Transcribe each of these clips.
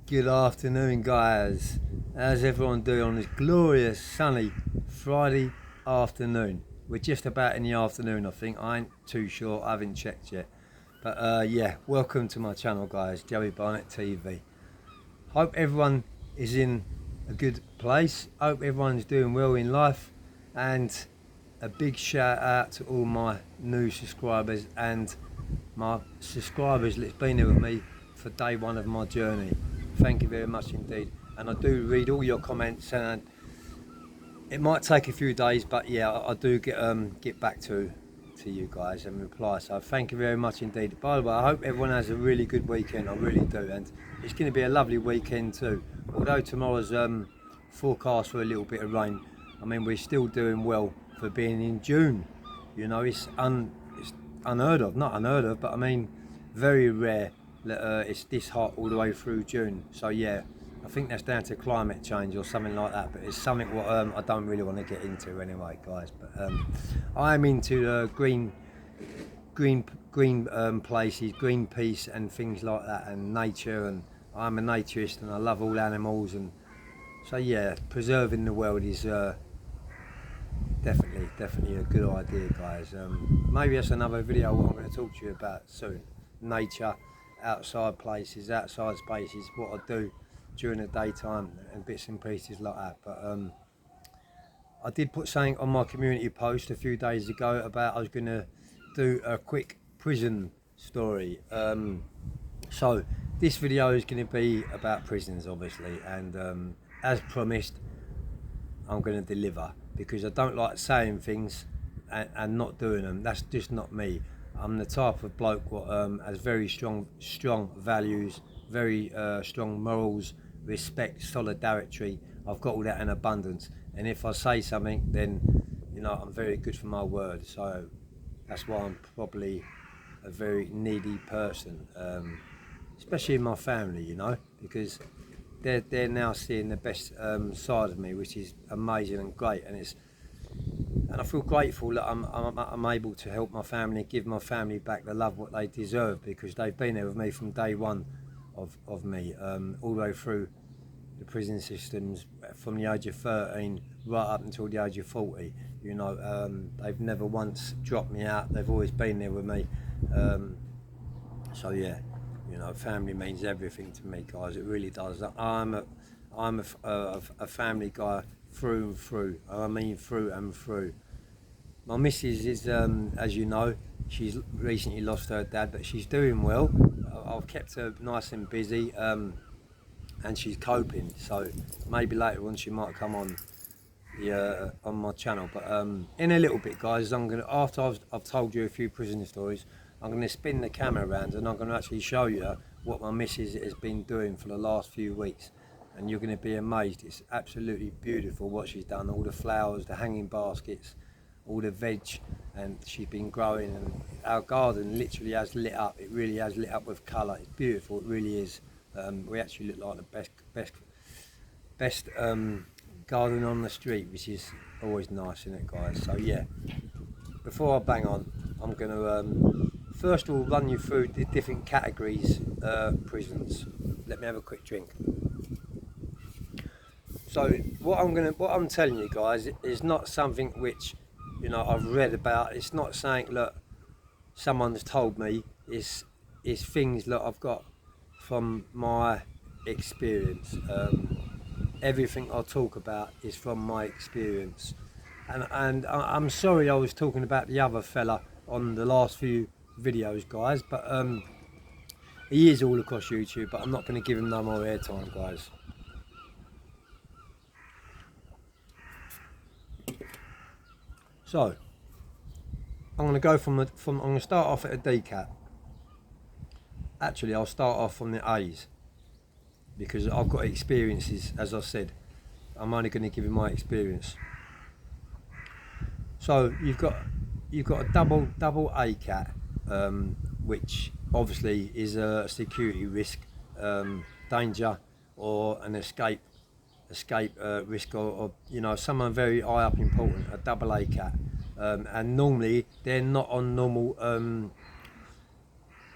Good afternoon, guys. How's everyone doing on this glorious sunny Friday afternoon? We're just about in the afternoon, I think. I ain't too sure, I haven't checked yet. But yeah, welcome to my channel, guys, Joey Barnett TV. Hope everyone is in a good place. Hope everyone's doing well in life. And a big shout out to all my new subscribers and my subscribers that's been there with me for day one of my journey. Thank you very much indeed, and I do read all your comments, and it might take a few days, but yeah, I do get back to you guys and reply. So thank you very much indeed. By the way, I hope everyone has a really good weekend. I really do, and it's going to be a lovely weekend too. Although tomorrow's forecast for a little bit of rain, I mean we're still doing well for being in June. You know, it's unheard of, not unheard of, but I mean very rare that it's this hot all the way through June. So yeah, I think that's down to climate change or something like that, but it's something what I don't really want to get into anyway, guys. But I'm into green places, Greenpeace and things like that, and nature, and I'm a naturist and I love all animals, and so yeah, preserving the world is definitely a good idea, guys. Maybe that's another video what I'm going to talk to you about soon. Nature, outside places, outside spaces, what I do during the daytime and bits and pieces like that. But I did put something on my community post a few days ago about I was going to do a quick prison story. So this video is going to be about prisons, obviously, and as promised, I'm going to deliver, because I don't like saying things and not doing them. That's just not me. I'm the type of bloke what has very strong values, very strong morals, respect, solidarity. I've got all that in abundance, and if I say something, then you know I'm very good for my word. So that's why I'm probably a very needy person, especially in my family, you know, because they're now seeing the best side of me, which is amazing and great, and I feel grateful that I'm able to help my family, give my family back the love what they deserve, because they've been there with me from day one of me, all the way through the prison systems, from the age of 13 right up until the age of 40. You know, they've never once dropped me out. They've always been there with me. So yeah, you know, family means everything to me, guys. It really does. I'm a family guy through and through. I mean through and through. My missus is, as you know, she's recently lost her dad, but she's doing well. I've kept her nice and busy, and she's coping. So maybe later on she might come on my channel. But in a little bit, guys, I'm gonna, after I've told you a few prison stories, I'm gonna spin the camera around and I'm gonna actually show you what my missus has been doing for the last few weeks. And you're going to be amazed. It's absolutely beautiful what she's done. All the flowers, the hanging baskets, all the veg, and she's been growing, and our garden literally has lit up. It really has lit up with colour. It's beautiful, it really is. We actually look like the best garden on the street, which is always nice, isn't it, guys? So yeah, before I bang on, I'm going to first of all run you through the different categories prisons. Let me have a quick drink. So what I'm telling you, guys, is not something which, you know, I've read about. It's not something that someone's told me. It's things that I've got from my experience. Everything I talk about is from my experience. And I'm sorry I was talking about the other fella on the last few videos, guys, but he is all across YouTube, but I'm not going to give him no more airtime, guys. So I'm going to go I'm going to start off at a D cat. Actually, I'll start off from the A's, because I've got experiences. As I said, I'm only going to give you my experience. So you've got a double A cat, which obviously is a security risk, danger, or an escape risk, or you know, someone very high up important, a double A cat, and normally they're not on normal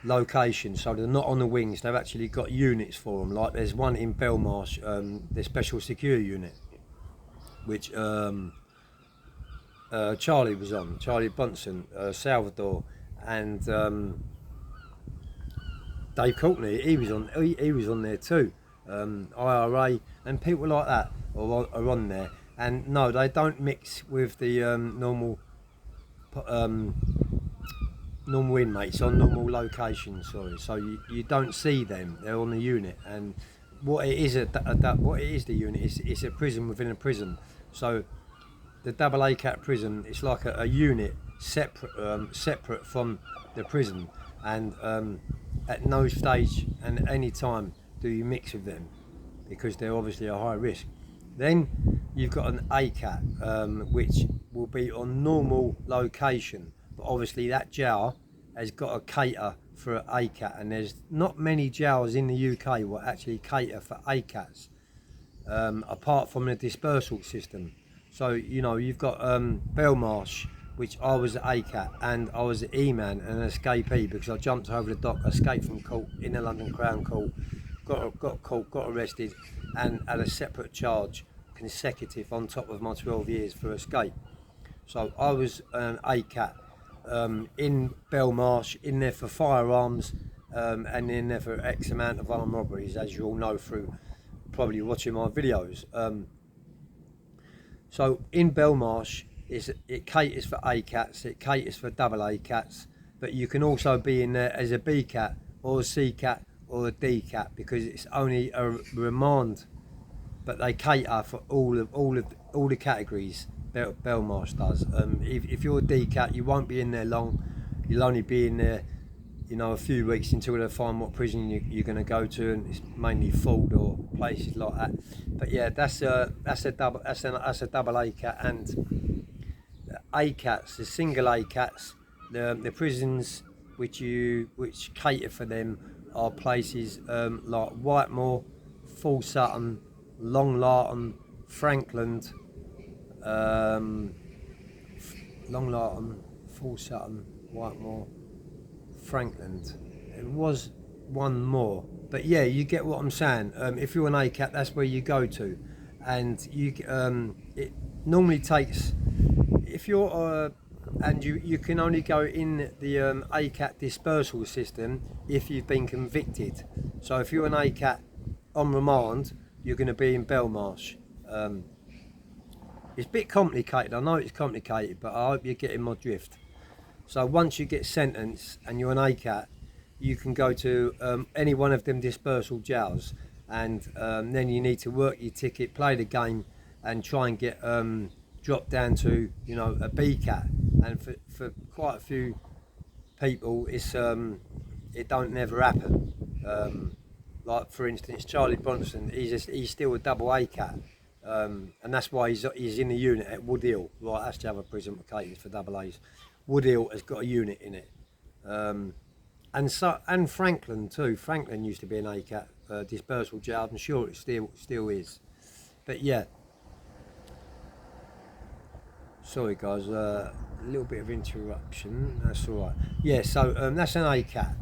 location, so they're not on the wings. They've actually got units for them. Like there's one in Belmarsh, the special security unit, which Charlie was on, Charlie Bunsen, Salvador, and Dave Courtney. He was on there too. IRA and people like that are on there. And no, they don't mix with the normal inmates on normal locations. Sorry, so you don't see them. They're on the unit, and what it is the unit it's a prison within a prison. So the double ACAT prison, it's like a unit separate from the prison, and at no stage and any time do you mix with them because they're obviously a high risk. Then you've got an ACAT, which will be on normal location, but obviously that jail has got to cater for an ACAT, and there's not many jails in the UK will actually cater for ACATs, apart from the dispersal system. So you've got Belmarsh, which I was an ACAT, and I was an E-man and an escapee because I jumped over the dock, escaped from court in the London Crown Court, got caught, got arrested, and had a separate charge consecutive on top of my 12 years for escape. So I was an ACAT in Belmarsh, in there for firearms, and in there for X amount of armed robberies, as you all know through probably watching my videos. So in Belmarsh, it caters for ACATs, it caters for double ACATs, but you can also be in there as a BCAT or a CCAT or a DCAT because it's only a remand, but they cater for all the categories. Belmarsh does. If you're a DCAT, you won't be in there long. You'll only be in there, a few weeks until they find what prison you're going to go to, and it's mainly Ford or places like that. But yeah, that's a double ACAT, and ACATs, the single ACATs, the prisons which cater for them are places like Whitemore, Full Sutton, Long Larton, Frankland, Long Larton, Full Sutton, Whitemore, Frankland. It was one more, but yeah, you get what I'm saying. If you're an ACAT, that's where you go to, and it normally takes, if you're and you can only go in the ACAT dispersal system if you've been convicted. So if you're an ACAT on remand, you're going to be in Belmarsh. It's a bit complicated, I know it's complicated, but I hope you're getting my drift. So once you get sentenced and you're an ACAT, you can go to any one of them dispersal jails, and then you need to work your ticket, play the game, and try and get dropped down to a BCAT. And for quite a few people, it don't never happen. Like for instance, Charlie Bronson, he's still a double ACAT. And that's why he's in the unit at Woodhill. Right, that's the other prison that caters for double A's. Woodhill has got a unit in it, and Franklin too. Franklin used to be an ACAT dispersal jail. I'm sure it still is. But yeah, sorry guys, a little bit of interruption. That's all right. Yeah, so that's an ACAT.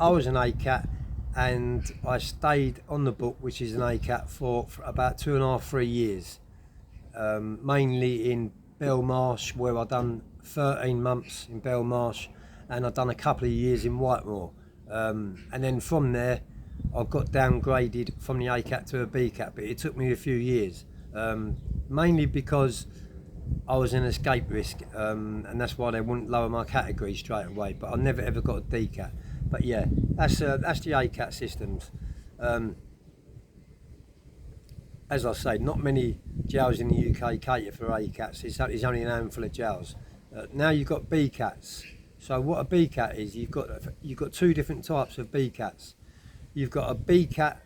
I was an ACAT. And I stayed on the book, which is an ACAT, for about 2.5–3 years, mainly in Belmarsh, where I've done 13 months in Belmarsh, and I've done a couple of years in Whitemore. And then from there, I got downgraded from the ACAT to a BCAT, but it took me a few years, mainly because I was an escape risk, and that's why they wouldn't lower my category straight away, but I never ever got a DCAT. But yeah, that's the ACAT systems. As I say, not many jails in the UK cater for ACATs. It's only an handful of jails. Now you've got BCATs. So what a BCAT is, you've got two different types of BCATs. You've got a BCAT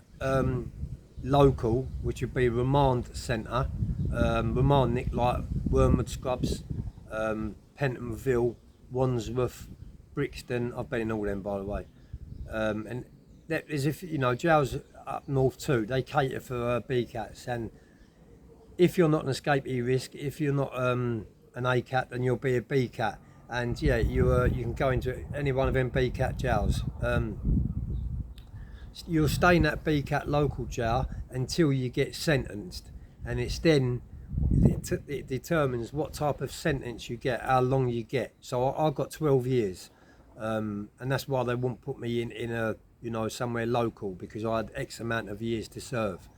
local, which would be remand centre, remand nick like Wormwood Scrubs, Pentonville, Wandsworth, Brixton. I've been in all them, by the way. And there's jails up north too. They cater for BCATs, and if you're not an escapee risk, if you're not an ACAT, then you'll be a BCAT. and yeah, you can go into any one of them BCAT jails. You'll stay in that BCAT local jail until you get sentenced, and it's then it determines what type of sentence you get, how long you get. So I got 12 years, and that's why they wouldn't put me in a somewhere local, because I had X amount of years to serve.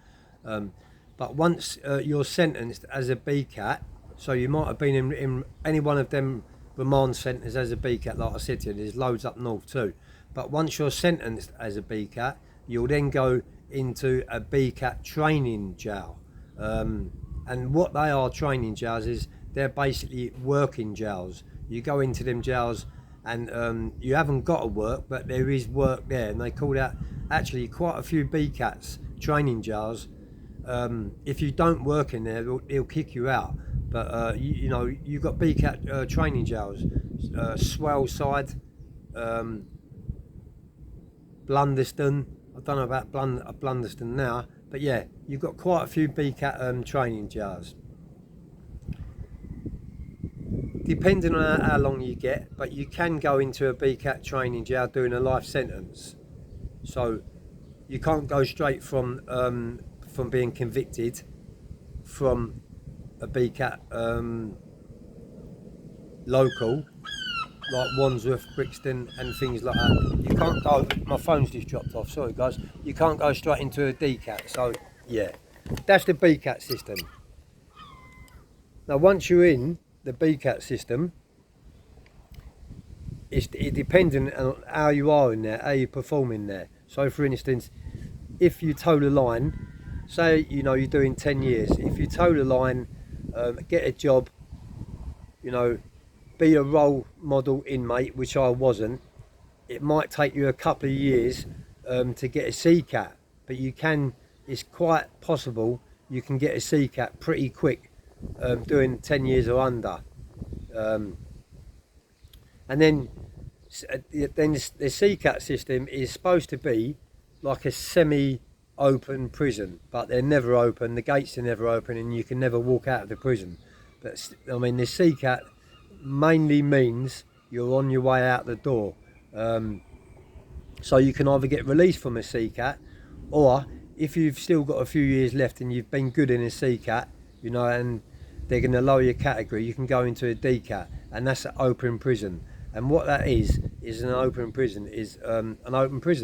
But once you're sentenced as a BCAT, so you might have been in any one of them remand centres as a BCAT, like I said to you, there's loads up north too. But once you're sentenced as a BCAT, you'll then go into a BCAT training jail. And what they are, training jails, is they're basically working jails. You go into them jails and you haven't got to work, but there is work there. And they call that actually quite a few BCATs training jails. If you don't work in there, they'll kick you out. But you've got BCAT training jails, Swellside, Blunderston. I don't know about Blunderston now, but yeah, you've got quite a few BCAT training jails. Depending on how long you get, but you can go into a BCAT training jail doing a life sentence. So you can't go straight from being convicted from a BCAT local, like Wandsworth, Brixton and things like that. You can't go, my phone's just dropped off, sorry guys. You can't go straight into a DCAT, so yeah, that's the BCAT system. Now once you're in the BCAT system, it's dependent on how you are in there, how you perform in there. So for instance, if you toe the line, say you're doing 10 years, if you toe the line, get a job, be a role model inmate, which I wasn't, it might take you a couple of years to get a CCAT, but it's quite possible you can get a CCAT pretty quick, doing 10 years or under. And then the CCAT system is supposed to be like a semi-open prison, but they're never open, the gates are never open, and you can never walk out of the prison. But I mean, the CCAT mainly means you're on your way out the door. So you can either get released from a CCAT, or if you've still got a few years left and you've been good in a CCAT, and they're going to lower your category, you can go into a DCAT, and that's an open prison. And what that is an open prison,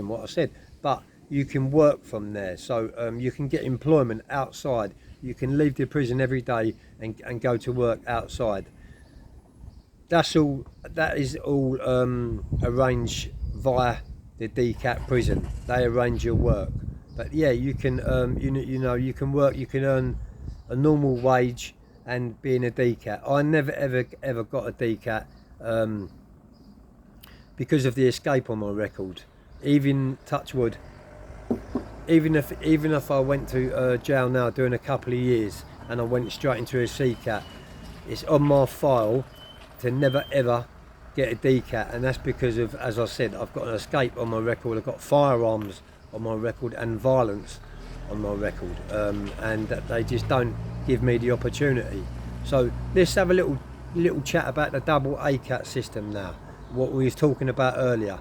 what I said, but you can work from there. So you can get employment outside. You can leave the prison every day and go to work outside. That is all arranged via the DCAT prison. They arrange your work. But yeah, you can you can work, you can earn a normal wage and be in a DCAT. I never ever got a DCAT because of the escape on my record. Even touch wood, even if I went to jail now doing a couple of years and I went straight into a CCAT, it's on my file to never ever get a DCAT, and that's because of, as I said, I've got an escape on my record, I've got firearms on my record and violence on my record, and that they just don't give me the opportunity. So let's have a little chat about the double ACAT system now, what we was talking about earlier.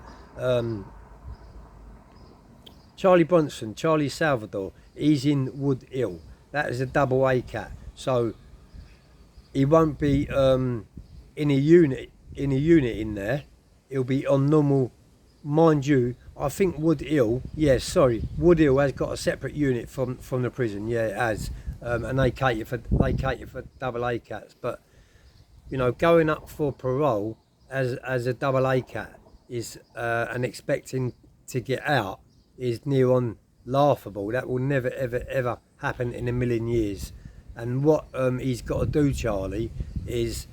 Charlie Bronson, Charlie Salvador, he's in Wood Hill. That is a double ACAT, so he won't be in a unit in there. He'll be on normal, mind you. I think Wood Hill has got a separate unit from the prison. Yeah, it has, and they cater for double ACATs. But going up for parole as a double ACAT is and expecting to get out is near on laughable. That will never ever happen in a million years. And what he's got to do, Charlie, is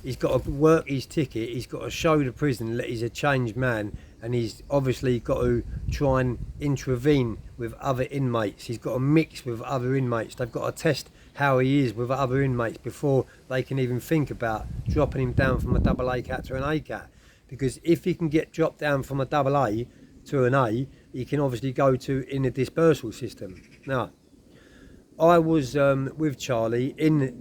he's got to work his ticket. He's got to show the prison that he's a changed man, and he's obviously got to try and intervene with other inmates. He's got to mix with other inmates. They've got to test how he is with other inmates before they can even think about dropping him down from a double ACAT to an ACAT. Because if he can get dropped down from a double A to an A, he can obviously go to in a dispersal system. Now, I was with Charlie in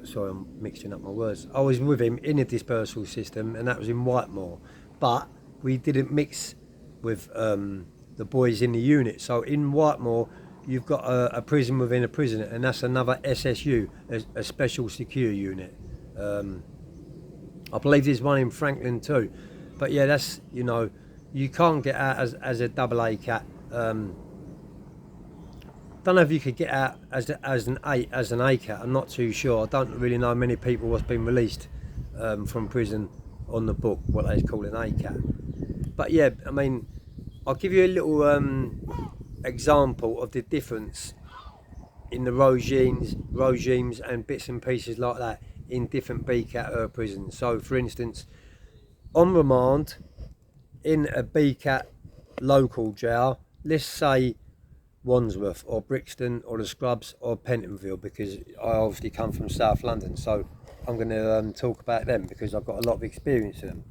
sorry, I'm mixing up my words. I was with him in the dispersal system, and that was in Whitemore, but we didn't mix with the boys in the unit. So in Whitemore, you've got a prison within a prison, and that's another SSU, a special secure unit. I believe there's one in Franklin too, but yeah, that's, you know, you can't get out as a double A cat. Don't know if you could get out as an A cat. I'm not too sure. I don't really know many people what's been released from prison on the book, what they call an A cat. But yeah, I mean, I'll give you a little example of the difference in the regimes and bits and pieces like that in different B cat prisons. So for instance, on remand in a B cat local jail, let's say Wandsworth or Brixton or the Scrubs or Pentonville, because I obviously come from South London, so I'm going to talk about them because I've got a lot of experience in them.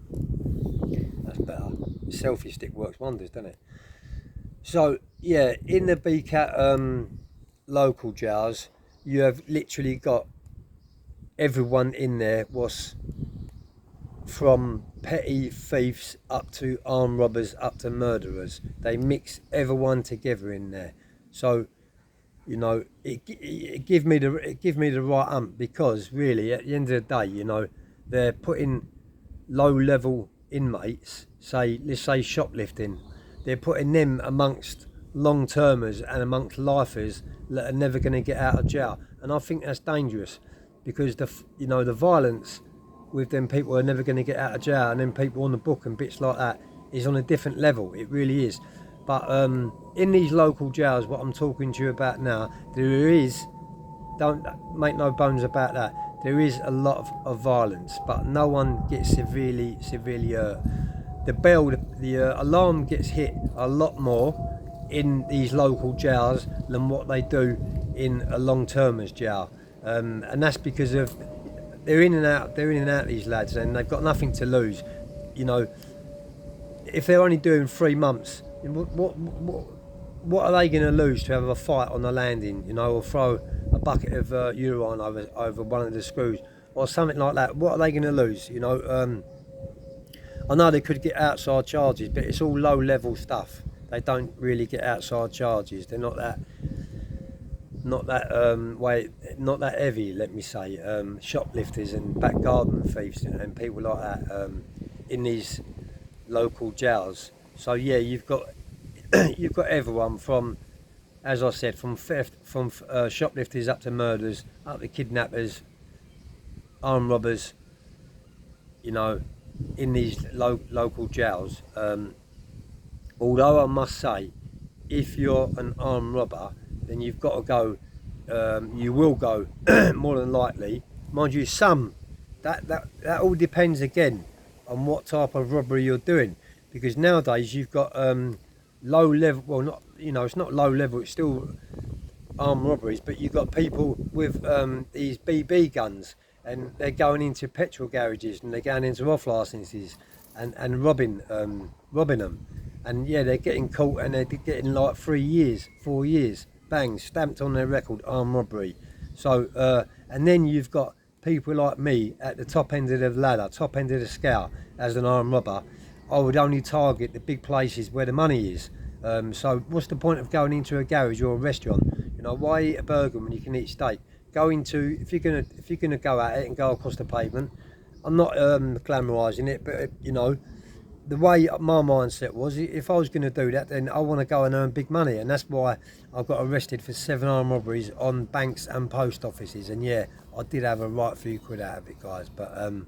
That's better. The selfie stick works wonders, doesn't it? So yeah, in the BCAT local jails, you have literally got everyone in there was from petty thieves up to armed robbers up to murderers. They mix everyone together in there. So, you know, it give me the right ump, because really at the end of the day, you know, they're putting low level inmates, let's say shoplifting, they're putting them amongst long termers and amongst lifers that are never going to get out of jail, and I think that's dangerous, because the violence with them people who are never going to get out of jail, and then people on the book and bits like that, is on a different level. It really is. But in these local jails, what I'm talking to you about now, there is, don't make no bones about that, there is a lot of violence, but no one gets severely hurt. The alarm gets hit a lot more in these local jails than what they do in a long-termers jail, and that's because of they're in and out, these lads, and they've got nothing to lose. You know, if they're only doing 3 months, what are they going to lose to have a fight on the landing, you know, or throw a bucket of urine over one of the screws or something like that? What are they going to lose, you know? I know they could get outside charges, but it's all low level stuff. They don't really get outside charges. They're not that heavy, let me say. Shoplifters and back garden thieves and people like that in these local jails. So yeah, you've got everyone from, as I said, from theft, from shoplifters up to murderers, up to kidnappers, armed robbers, you know, in these local jails. Although I must say, if you're an armed robber, then you've got to go, you will go more than likely, mind you, that all depends again on what type of robbery you're doing, because nowadays you've got low level, well, not, you know, it's not low level, it's still armed robberies, but you've got people with these BB guns, and they're going into petrol garages and they're going into off licenses and robbing them, and yeah, they're getting caught and they're getting like 3 years, 4 years, bang, stamped on their record, armed robbery. So and then you've got people like me at the top end of the ladder, top end of the scale. As an armed robber, I would only target the big places where the money is. So what's the point of going into a garage or a restaurant? You know, why eat a burger when you can eat steak? If you're gonna go at it and go across the pavement, I'm not glamorising it, but you know, the way my mindset was, if I was going to do that, then I want to go and earn big money, and that's why I got arrested for 7 armed robberies on banks and post offices. And yeah, I did have a right few quid out of it, guys. But I'm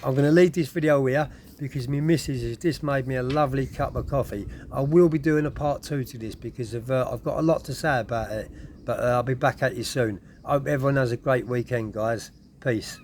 going to leave this video here because my missus has just made me a lovely cup of coffee. I will be doing a part 2 to this because I've got a lot to say about it, but I'll be back at you soon. I hope everyone has a great weekend, guys. Peace.